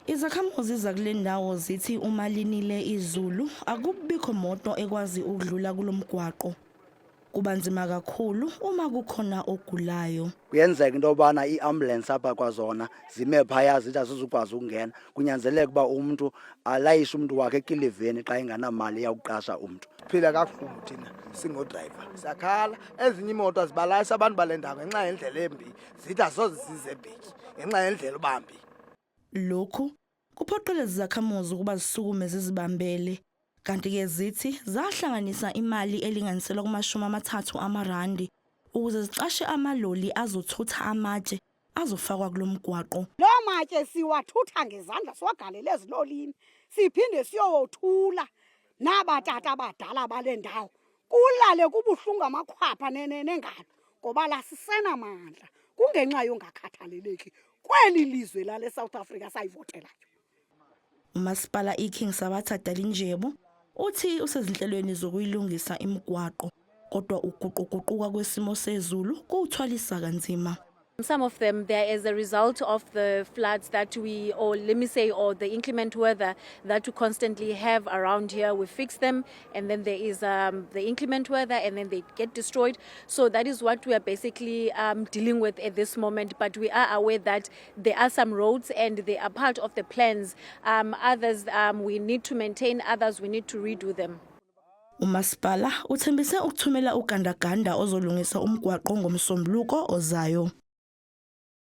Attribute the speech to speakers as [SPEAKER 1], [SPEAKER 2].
[SPEAKER 1] Izakhamuzi zakule ndawo zithi uma linile izulu akubikho moto ekwazi ukudlula kulomgwaqo. Kuba nzima kakhulu uma kukhona ogulayo.
[SPEAKER 2] Kuyenzeka into yobana iambulance apha kwazona zime phaya zithi azizukwazi ukungena. Kunyanzeleka uba umuntu alayishe umuntu wakhe ekiliveni xa engenamali yawuqasha umntu.
[SPEAKER 3] Phila kabuhlungu thina singodrayiva. Sakhala ezinye imoto azibalayisa abantu balendawo ngenxa yendlela embi. Zithi asoze zizebheki ngenxa yendlela ubambi.
[SPEAKER 1] Lokhu kuphoqeleza izakhamuzi ukuba zisukume zizibambele. Kanti-ke zithi zahlanganisa imali elinganiselwa kuma-30 amarandi ukuze zicashe amaloli azothutha amatshe azofakwa kulomgwaqo.
[SPEAKER 4] Lo matshe siwathutha ngezandla siwagalele ezilolini siphinde siyowothula nabatata abadala balendawo. Kulale kubuhlungu amakhwapha nengalo ngoba lasisena amandla kungenxa yongakhathaleleki kweli lizwe lale South Africa sayivotelayo.
[SPEAKER 1] Umasipala iKing Sabatha Dalindyebo uthi usezinhlelweni zokuyilungisa imigwaqo kodwa uguquguquka kwesimo sezulu kuthwalisa kanzima.
[SPEAKER 5] Some of them, there is a result of the floods that or the inclement weather that we constantly have around here. We fix them, and then there is the inclement weather, and then they get destroyed. So that is what we are basically dealing with at this moment. But we are aware that there are some roads, and they are part of the plans. Others we need to maintain, others we need to redo them.
[SPEAKER 1] Umasipala uthembise ukuthumela ugandaganda ozolungisa umgwaqo ngomsombuluko ozayo.